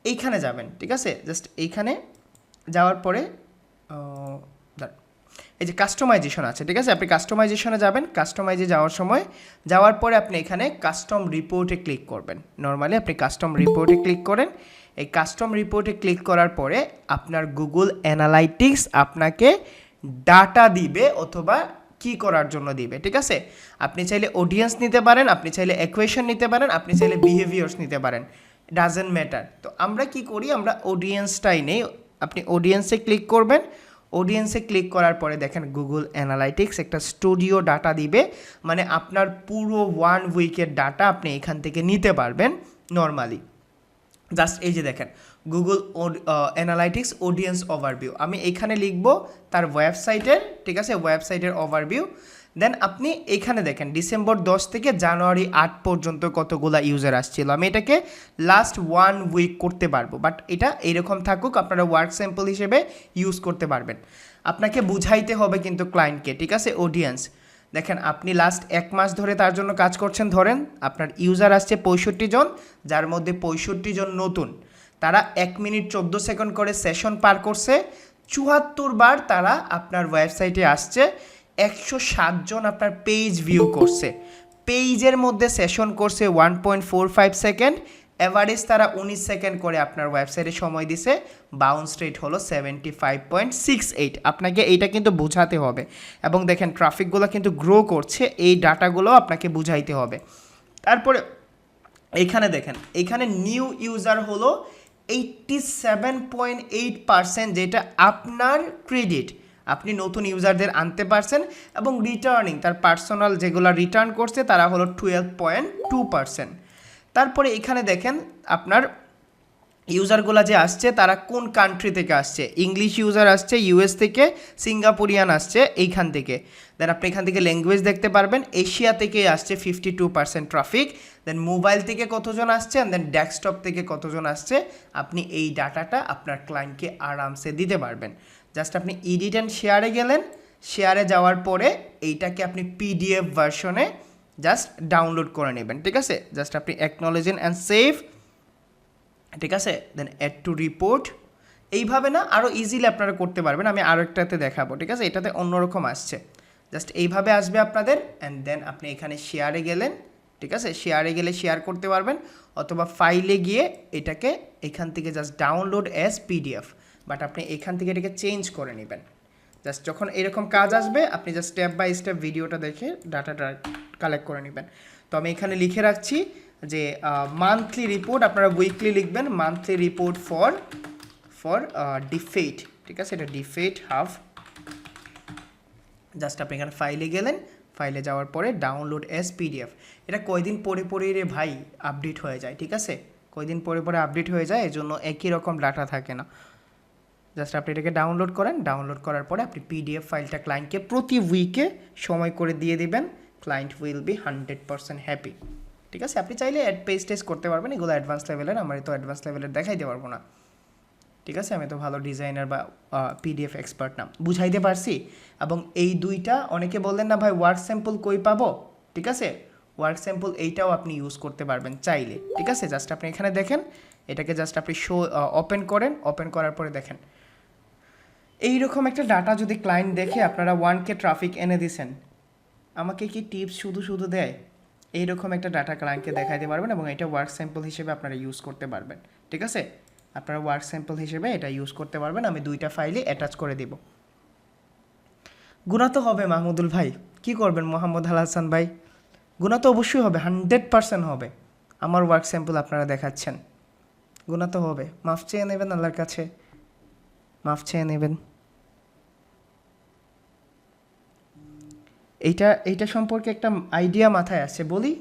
এইখানে যাবেন, ঠিক আছে, জাস্ট এইখানে যাওয়ার পরে এই যে কাস্টমাইজেশন আছে, ঠিক আছে, আপনি কাস্টমাইজেশনে যাবেন, কাস্টমাইজে যাওয়ার পরে আপনি এখানে কাস্টম রিপোর্টে ক্লিক করবেন। নর্মালি আপনি কাস্টম রিপোর্টে ক্লিক করেন, এই কাস্টম রিপোর্টে ক্লিক করার পরে আপনার গুগল অ্যানালাইটিক্স আপনাকে ডাটা দিবে অথবা কি করার জন্য দিবে, ঠিক আছে। আপনি চাইলে অডিয়েন্স নিতে পারেন, আপনি চাইলে ইকুয়েশন নিতে পারেন, আপনি চাইলে বিহেভিয়ার্স নিতে পারেন, ডাজেন্ট ম্যাটার। তো আমরা কি করি, আমরা অডিয়েন্সটাই নেই। আপনি অডিয়েন্সে ক্লিক করবেন, অডিয়েন্সে ক্লিক করার পরে দেখেন গুগল অ্যানালাইটিক্স একটা স্টুডিও ডাটা দিবে, মানে আপনার পুরো 1 উইকের ডাটা আপনি এখান থেকে নিতে পারবেন নর্মালি। জাস্ট এই যে দেখেন গুগল অ্যানালাইটিক্স অডিয়েন্স ওভারভিউ, আমি এখানে লিখব তার ওয়েবসাইটের, ঠিক আছে, ওয়েবসাইটের ওভারভিউ। দেন আপনি এখানে দেখেন ডিসেম্বর 10 থেকে জানুয়ারি 8 পর্যন্ত কতগুলা ইউজার আসছিল। আমি এটাকে লাস্ট 1 উইক করতে পারবো, বাট এটা এইরকম থাকুক, আপনারা ওয়ার্ক স্যাম্পল হিসেবে ইউজ করতে পারবেন। আপনাকে বুঝাইতে হবে কিন্তু ক্লায়েন্টকে, ঠিক আছে, অডিয়েন্স। দেখেন আপনি লাস্ট 1 মাস ধরে তার জন্য কাজ করছেন, ধরেন আপনার ইউজার আসছে 65 জন, যার মধ্যে 65 জন নতুন, তারা 1 মিনিট 14 সেকেন্ড করে সেশন পার করছে, 74 বার তারা আপনার ওয়েবসাইটে আসছে, 107 জন আপনার পেজ ভিউ করছে, পেজের মধ্যে সেশন করছে 1.45 সেকেন্ড, এভারেজ তারা 19 সেকেন্ড করে আপনার ওয়েবসাইটে সময় দিছে, বাউন্স রেট হলো 75.68। আপনাকে এইটা কিন্তু বোঝাতে হবে, এবং দেখেন ট্রাফিকগুলো কিন্তু গ্রো করছে, এই ডাটাগুলো আপনাকে বুঝাইতে হবে। তারপরে এইখানে দেখেন, এইখানে নিউ ইউজার হলো 87.8%, যেটা আপনার ক্রেডিট, আপনি নতুন ইউজারদের আনতে পারছেন, এবং রিটার্নিং তার পার্সোনাল যেগুলো রিটার্ন করছে তারা হলো 12.2%। তারপরে এখানে দেখেন আপনার ইউজারগুলো যে আসছে তারা কোন কান্ট্রি থেকে আসছে, ইংলিশ ইউজার আসছে ইউএস থেকে, সিঙ্গাপুরিয়ান আসছে এইখান থেকে, দেন আপনি এখান থেকে ল্যাঙ্গুয়েজ দেখতে পারবেন, এশিয়া থেকে আসছে 52% ট্রাফিক, দেন মোবাইল থেকে কতজন আসছে, অ্যান্ড দেন ডেস্কটপ থেকে কতজন আসছে, আপনি এই ডাটাটা আপনার ক্লায়েন্টকে আরামসে দিতে পারবেন। জাস্ট আপনি এডিট অ্যান্ড শেয়ারে গেলেন, শেয়ারে যাওয়ার পরে এইটাকে আপনি পিডিএফ ভার্সনে জাস্ট ডাউনলোড করে নেবেন, ঠিক আছে, জাস্ট আপনি অ্যাকনোলেজেন অ্যান্ড সেভ, ঠিক আছে, দেন অ্যাড টু রিপোর্ট, এইভাবে না আরও ইজিলি আপনারা করতে পারবেন, আমি আরও একটাতে দেখাবো, ঠিক আছে, এটাতে অন্যরকম আসছে, জাস্ট এইভাবে আসবে আপনাদের, অ্যান্ড দেন আপনি এখানে শেয়ারে গেলেন, ঠিক আছে, শেয়ারে গেলে শেয়ার করতে পারবেন, অথবা ফাইলে গিয়ে এটাকে এখান থেকে just download as PDF, but আপনি এখান থেকে এটাকে চেঞ্জ করে নেবেন। জাস্ট যখন এরকম কাজ আসবে আপনি জাস্ট স্টেপ বাই স্টেপ ভিডিওটা দেখে ডাটাটা কালেক্ট করে নেবেন। তো আমি এখানে লিখে রাখছি যে মান্থলি রিপোর্ট, আপনারা উইকলি লিখবেন, মান্থলি রিপোর্ট ফর ডিফেট, ঠিক আছে, এটা ডিফেট হাফ, জাস্ট আপনি এখানে ফাইলে গেলেন, ফাইলে যাওয়ার পরে ডাউনলোড অ্যাজ পিডিএফ, এটা কয়দিন পরে পরে রে ভাই আপডেট হয়ে যায়, ঠিক আছে, কয়দিন পরে পরে আপডেট হয়ে যায়, এই জন্য একই রকম ডাটা থাকে না। জাস্ট আপনি এটাকে ডাউনলোড করেন, ডাউনলোড করার পরে আপনি পিডিএফ ফাইলটা ক্লায়েন্টকে প্রতি উইকে সময় করে দিয়ে দিবেন, ক্লায়েন্ট উইল বি 100% হ্যাপি, ঠিক আছে। আপনি চাইলে অ্যাড পেজ টেস্ট করতে পারবেন, এগুলো অ্যাডভান্স লেভেলের, আমার তো অ্যাডভান্স লেভেলের দেখাইতে পারবো না, ঠিক আছে, আমি তো ভালো ডিজাইনার বা পিডিএফ এক্সপার্ট না, বুঝাইতে পারছি। এবং এই দুইটা অনেকে বললেন না ভাই ওয়ার্ক স্যাম্পল কই পাবো, ঠিক আছে, ওয়ার্ক স্যাম্পল এইটাও আপনি ইউজ করতে পারবেন চাইলে, ঠিক আছে, জাস্ট আপনি এখানে দেখেন, এটাকে জাস্ট আপনি ওপেন করেন, ওপেন করার পরে দেখেন এইরকম একটা ডাটা যদি ক্লায়েন্ট দেখে আপনারা 1K ট্রাফিক এনে দিছেন, আমাকে কি টিপস শুধু শুধু দেয়, এইরকম একটা ডাটা ক্লায়েন্টকে দেখাইতে পারবেন, এবং এটা ওয়ার্ক স্যাম্পল হিসেবে আপনারা ইউজ করতে পারবেন, ঠিক আছে, আপনারা ওয়ার্ক স্যাম্পল হিসেবে এটা ইউজ করতে পারবেন, আমি দুইটা ফাইলে অ্যাটাচ করে দিব। গুণা তো হবে মাহমুদুল ভাই, কি করবেন মোহাম্মদ আল হাসান ভাই, গুণা তো অবশ্যই হবে, 100% হবে, আমার ওয়ার্ক স্যাম্পল আপনারা দেখাচ্ছেন, গুণা তো হবে, মাফ চেয়ে নেবেন আল্লাহর কাছে, মাফ চেয়ে নেবেন। এইটা সম্পর্কে একটা আইডিয়া মাথায় আসছে, বলি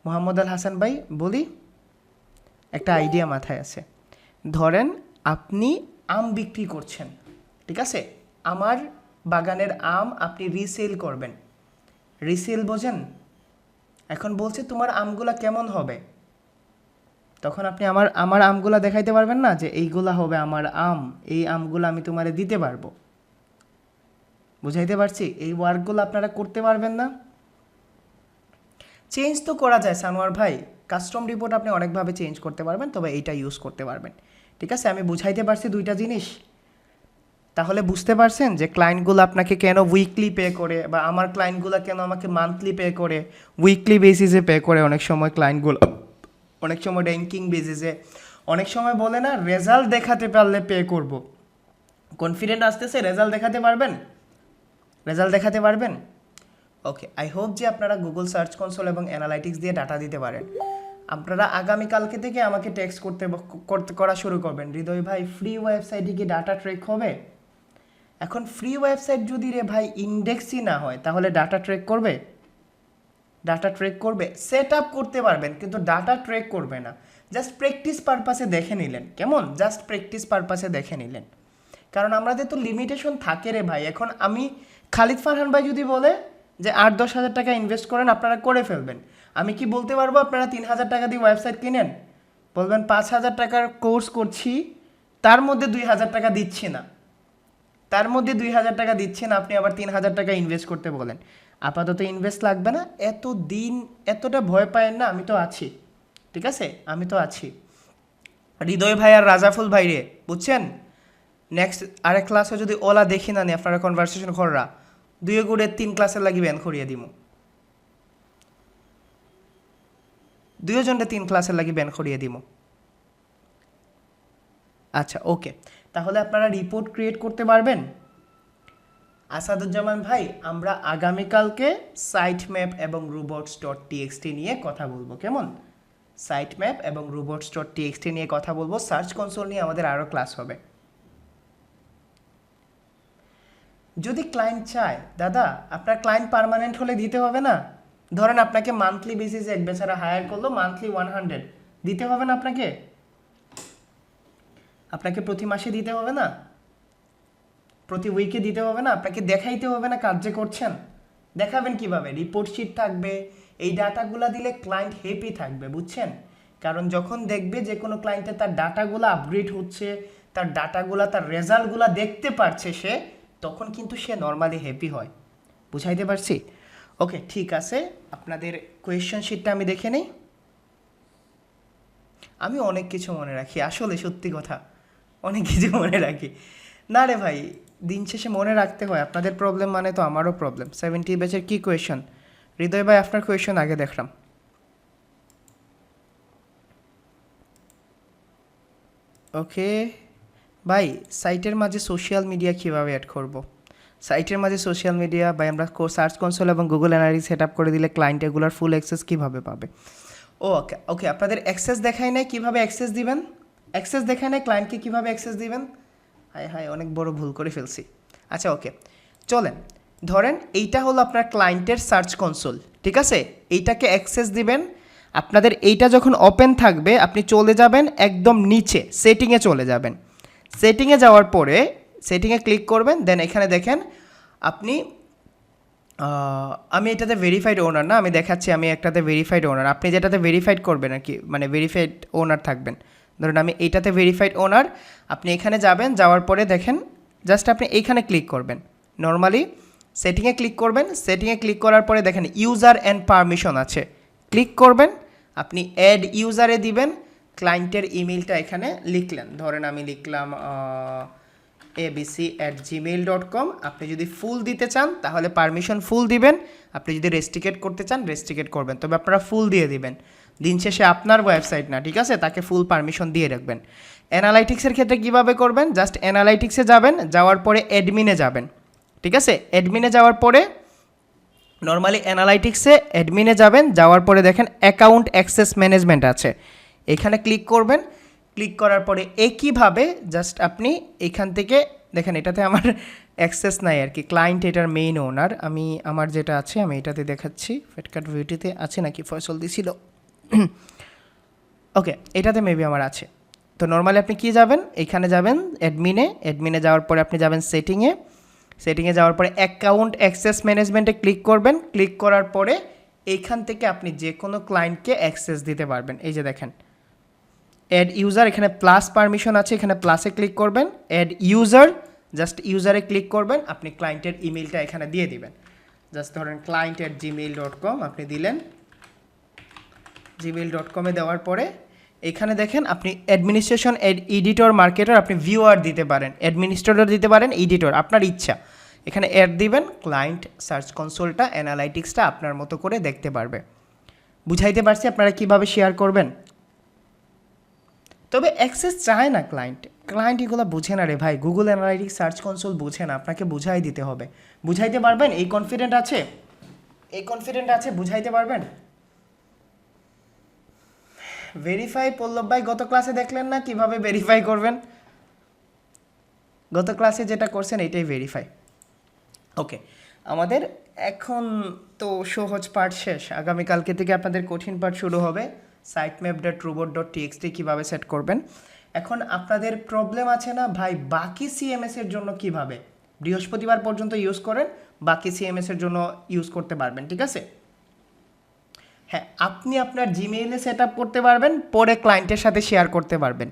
মোহাম্মদ আল হাসান ভাই, বলি একটা আইডিয়া মাথায় আছে, ধরেন আপনি আম বিক্রি করছেন, ঠিক আছে, আমার বাগানের আম আপনি রিসেল করবেন, রিসেল বোঝেন, এখন বলছে তোমার আমগুলা কেমন হবে, তখন আপনি আমার আমগুলা দেখাইতে পারবেন না যে এইগুলা হবে আমার আম, এই আমগুলো আমি তোমারে দিতে পারবো, বুঝাইতে পারছি, এই ওয়ার্কগুলো আপনারা করতে পারবেন না। চেঞ্জ তো করা যায় সানোয়ার ভাই, কাস্টম রিপোর্ট আপনি অনেকভাবে চেঞ্জ করতে পারবেন, তবে এইটা ইউজ করতে পারবেন, ঠিক আছে, আমি বুঝাইতে পারছি দুইটা জিনিস, তাহলে বুঝতে পারছেন যে ক্লায়েন্টগুলো আপনাকে কেন উইকলি পে করে, বা আমার ক্লায়েন্টগুলো কেন আমাকে মান্থলি পে করে, উইকলি বেসিসে পে করে, অনেক সময় ক্লায়েন্টগুলো অনেক সময় র্যাঙ্কিং বেসিসে, অনেক সময় বলে না রেজাল্ট দেখাতে পারলে পে করব, কনফিডেন্ট আসতেছে, রেজাল্ট দেখাতে পারবেন, রেজাল্ট দেখাতে পারবেন, ওকে, আই হোপ যে আপনারা গুগল সার্চ কনসোল এবং অ্যানালাইটিক্স দিয়ে ডাটা দিতে পারেন। আপনারা আগামীকালকে থেকে আমাকে টেক্সট করা শুরু করবেন, হৃদয় ভাই ফ্রি ওয়েবসাইটে কি ডাটা ট্রেক হবে, এখন ফ্রি ওয়েবসাইট যদি রে ভাই ইন্ডেক্সই না হয় তাহলে ডাটা ট্রেক করবে, ডাটা ট্রেক করবে, সেট আপ করতে পারবেন কিন্তু ডাটা ট্রেক করবে না, জাস্ট প্র্যাকটিস পারপাসে দেখে নিলেন, কেমন, জাস্ট প্র্যাকটিস পারপাসে দেখে নিলেন, কারণ আমাদের তো লিমিটেশন থাকে রে ভাই। এখন আমি খালিদ ফারহান ভাই যদি বলে যে 8-10 হাজার টাকা ইনভেস্ট করেন, আপনারা করে ফেলবেন, আমি কি বলতে পারবো আপনারা 3,000 টাকা দিয়ে ওয়েবসাইট কিনেন, বলবেন 5,000 টাকার কোর্স করছি, তার মধ্যে 2,000 টাকা দিচ্ছি না, তার মধ্যে 2000 টাকা দিচ্ছেন, আপনি আবার 3000 টাকা ইনভেস্ট করতে বলেন। আপাতত ইনভেস্ট লাগবে না, এতটা ভয় পায়েন না, আমি তো আছি, ঠিক আছে, আমি তো আছি। হৃদয় ভাই আর রাজাফুল ভাই রে, বুঝছেন? নেক্সট আরেক ক্লাসে যদি ওলা দেখি না নি আপনারা কনভারসেশন কররা, 2 গুড়ে 3 ক্লাসের লাগি ব্যান করিয়ে দিব, 2 জনটা 3 ক্লাসের লাগি ব্যান করিয়ে দিব। আচ্ছা ওকে, তাহলে আপনারা রিপোর্ট ক্রিয়েট করতে পারবেন? আসাদুজ্জামান ভাই, আমরা আগামীকালকে সাইট ম্যাপ এবং robots.txt নিয়ে কথা বলবো, কেমন? সাইট ম্যাপ এবং robots.txt নিয়ে কথা বলবো, সার্চ কনসোল নিয়ে আমাদের আরও ক্লাস হবে। যদি ক্লায়েন্ট চায়, দাদা আপনার ক্লায়েন্ট পার্মানেন্ট হলে দিতে হবে না? ধরেন আপনাকে মান্থলি বেসিসে এক বেচারা হায়ার করলো, মান্থলি 100 দিতে হবে না আপনাকে? আপনাকে প্রতি মাসে দিতে হবে না? প্রতি উইকে দিতে হবে না? আপনাকে দেখাইতে হবে না কাজ যে করছেন? দেখাবেন কিভাবে? রিপোর্ট শিট থাকবে, এই ডাটাগুলো দিলে ক্লায়েন্ট হ্যাপি থাকবে, বুঝছেন? কারণ যখন দেখবে যে কোনো ক্লায়েন্টের তার ডাটাগুলো আপগ্রেড হচ্ছে, তার ডাটাগুলো, তার রেজাল্টগুলো দেখতে পারছে সে, তখন কিন্তু সে নর্মালি হ্যাপি হয়। বুঝাইতে পারছি? ওকে ঠিক আছে, আপনাদের কোয়েশ্চেন শিটটা আমি দেখে নেই। আমি অনেক কিছু মনে রাখি, আসলে সত্যি কথা, অনেক কিছু মনে রাখি। না রে ভাই, দিন শেষে মনে রাখতে হয়, আপনাদের প্রবলেম মানে তো আমারও প্রবলেম। 70 ব্যাচের কী কোয়েশন? হৃদয় ভাই আপনার কোয়েশন আগে দেখলাম। ওকে ভাই, সাইটের মাঝে সোশ্যাল মিডিয়া কীভাবে অ্যাড করব? সাইটের মাঝে সোশ্যাল মিডিয়া ভাই, আমরা সার্চ কনসোল এবং গুগল অ্যানালিটিক্স সেট আপ করে দিলে ক্লায়েন্ট এগুলোর ফুল অ্যাক্সেস কীভাবে পাবে? ওকে ওকে, আপনাদের অ্যাক্সেস দেখায় নাই, কীভাবে অ্যাক্সেস দিবেন? অ্যাক্সেস দেখায় নাই, ক্লায়েন্টকে কীভাবে অ্যাক্সেস দিবেন? হায় হায়, অনেক বড় ভুল করে ফেলছি। আচ্ছা ওকে, চলেন, ধরেন এইটা হলো আপনার ক্লায়েন্টের সার্চ কনসোল, ঠিক আছে? এইটাকে অ্যাক্সেস দিবেন। আপনাদের এইটা যখন ওপেন থাকবে, আপনি চলে যাবেন একদম নিচে, সেটিংয়ে চলে যাবেন। সেটিংয়ে যাওয়ার পরে সেটিংয়ে ক্লিক করবেন, দেন এখানে দেখেন আপনি, আমি এটাতে ভেরিফাইড ওনার না, আমি দেখাচ্ছি আমি একটাতে ভেরিফাইড ওনার। আপনি যেটাতে ভেরিফাইড করবেন আর কি, মানে ভেরিফাইড ওনার থাকবেন, ধরুন আমি এইটাতে ভেরিফাইড ওনার। আপনি এখানে যাবেন, যাওয়ার পরে দেখেন জাস্ট আপনি এইখানে ক্লিক করবেন, নর্মালি সেটিংয়ে ক্লিক করবেন। সেটিংয়ে ক্লিক করার পরে দেখেন ইউজার অ্যান্ড পারমিশন আছে, ক্লিক করবেন। আপনি অ্যাড ইউজারে দিবেন, ক্লায়েন্টের ইমেলটা এখানে লিখলেন, ধরেন আমি লিখলাম abc@gmail.com। আপনি যদি ফুল দিতে চান তাহলে পারমিশন ফুল দিবেন, আপনি যদি রেস্ট্রিকেট করতে চান রেস্ট্রিকেট করবেন, তবে আপনারা ফুল দিয়ে দিবেন। দিন শেষে আপনার ওয়েবসাইট না, ঠিক আছে? তাকে ফুল পারমিশন দিয়ে রাখবেন। অ্যানালাইটিক্সের ক্ষেত্রে কীভাবে করবেন? জাস্ট অ্যানালাইটিক্সে যাবেন, যাওয়ার পরে অ্যাডমিনে যাবেন, ঠিক আছে? অ্যাডমিনে যাওয়ার পরে নর্মালি অ্যানালাইটিক্সে অ্যাডমিনে যাবেন, যাওয়ার পরে দেখেন অ্যাকাউন্ট অ্যাক্সেস ম্যানেজমেন্ট আছে, এখানে ক্লিক করবেন। ক্লিক করার পরে একইভাবে জাস্ট আপনি এখান থেকে দেখেন, এটাতে আমার অ্যাক্সেস নাই আর কি, ক্লায়েন্ট এটার মেইন ওনার। আমি আমার যেটা আছে আমি এটাতে দেখাচ্ছি, ফেটকাট ভিউটিতে আছে নাকি, ফয়সল দিছিল, ওকে এটাতে মেবি আমার আছে। তো নর্মালি আপনি কি যাবেন, এখানে যাবেন অ্যাডমিনে যাওয়ার পরে আপনি যাবেন সেটিংয়ে যাওয়ার পরে অ্যাকাউন্ট অ্যাক্সেস ম্যানেজমেন্টে ক্লিক করবেন। ক্লিক করার পরে এইখান থেকে আপনি যে কোনো ক্লায়েন্টকে অ্যাক্সেস দিতে পারবেন। এই যে দেখেন অ্যাড ইউজার, এখানে প্লাস পারমিশন আছে, এখানে প্লাসে ক্লিক করবেন। অ্যাড ইউজার, জাস্ট ইউজারে ক্লিক করবেন, আপনি ক্লায়েন্টের ইমেলটা এখানে দিয়ে দিবেন। জাস্ট ধরেন client@gmail.com আপনি দিলেন। gmail.com-এ দেওয়ার পরে এখানে দেখেন আপনি অ্যাডমিনিস্ট্রেশন, এডিটর, মার্কেটর, আপনি ভিউয়ার দিতে পারেন, অ্যাডমিনিস্ট্রেটর দিতে পারেন, এডিটর, আপনার ইচ্ছা। এখানে অ্যাড দিবেন, ক্লায়েন্ট সার্চ কনসোলটা, অ্যানালাইটিক্সটা আপনার মতো করে দেখতে পারবে। বুঝাইতে পারছি আপনারা কিভাবে শেয়ার করবেন? তবে অ্যাক্সেস চায় না ক্লায়েন্ট এগুলো বুঝে না রে ভাই, গুগল অ্যানালাইটিক্স সার্চ কনসোল বুঝে না, আপনাকে বুঝাই দিতে হবে। বুঝাইতে পারবেন? এই কনফিডেন্ট আছে বুঝাইতে পারবেন? ভেরিফাই, পল্লব ভাই গত ক্লাসে দেখলেন না কিভাবে ভেরিফাই করবেন? গত ক্লাসে যেটা করছেন এটাই ভেরিফাই। ওকে, আমাদের এখন তো সহজ পার্ট শেষ, আগামীকালকে থেকে আপনাদের কঠিন পার্ট শুরু হবে। sitemap.robot.txt কীভাবে সেট করবেন। এখন আপনাদের প্রবলেম আছে না ভাই, বাকি সিএমএসের জন্য কিভাবে? বৃহস্পতিবার পর্যন্ত ইউজ করেন, বাকি সিএমএসের জন্য ইউজ করতে পারবেন, ঠিক আছে? হ্যাঁ, আপনি আপনার জিমেইলে সেট আপ করতে পারবেন, পরে ক্লায়েন্টের সাথে শেয়ার করতে পারবেন।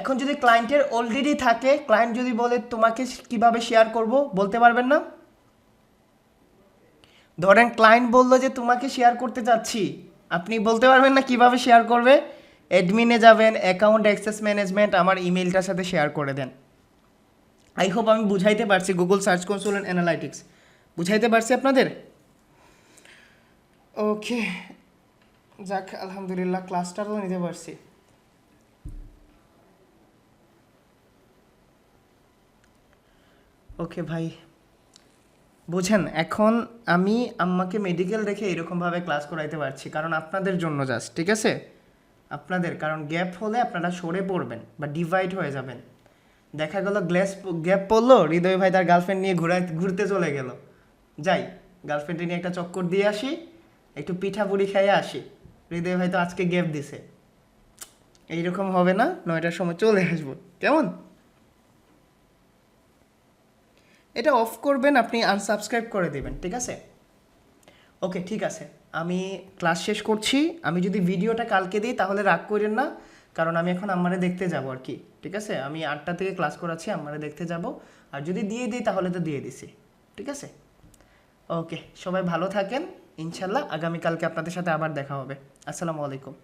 এখন যদি ক্লায়েন্টের অলরেডি থাকে, ক্লায়েন্ট যদি বলে তোমাকে কিভাবে শেয়ার করব, বলতে পারবেন না? ধরেন ক্লায়েন্ট বললো যে তোমাকে শেয়ার করতে চাচ্ছি, আপনি বলতে পারবেন না কিভাবে শেয়ার করবে? অ্যাডমিনে যাবেন, অ্যাকাউন্ট অ্যাক্সেস ম্যানেজমেন্ট, আমার ইমেলটার সাথে শেয়ার করে দেন। আই হোপ আমি বুঝাইতে পারছি Google search console and analytics, বুঝাইতে পারছি আপনাদের? ওকে, যাক আলহামদুলিল্লাহ, ক্লাসটা তো নিতে পারছি। ওকে ভাই, বুঝেন, এখন আমি আম্মাকে মেডিকেল রেখে এরকমভাবে ক্লাস করাইতে পারছি, কারণ আপনাদের জন্য জাস্ট, ঠিক আছে? আপনাদের, কারণ গ্যাপ হলে আপনারা সরে পড়বেন বা ডিভাইড হয়ে যাবেন। দেখা গেল গ্যাপ পড়লো, হৃদয় ভাই তার গার্লফ্রেন্ড নিয়ে ঘুরতে চলে গেল, যাই গার্লফ্রেন্ডে নিয়ে একটা চক্কর দিয়ে আসি, একটু পিঠাপুরি খাইয়ে আসি, হৃদয় ভাই তো আজকে গ্যাপ দিছে। এইরকম হবে না, 9টার সময় চলে আসবো, কেমন? এটা অফ করবেন, আপনি আনসাবস্ক্রাইব করে দেবেন, ঠিক আছে? ওকে, ঠিক আছে, আমি ক্লাস শেষ করছি। আমি যদি ভিডিওটা কালকে দিই তাহলে রাগ করেন না, কারণ আমি এখন আম্মারে দেখতে যাব আর কি, ঠিক আছে? আমি 8টা থেকে ক্লাস করাচ্ছি, আম্মারে দেখতে যাব। আর যদি দিয়ে দিই তাহলে তো দিয়ে দিছি, ঠিক আছে? ওকে, সবাই ভালো থাকেন, ইনশাল্লাহ আগামীকালকে আপনাদের সাথে আবার দেখা হবে। আসসালামু আলাইকুম।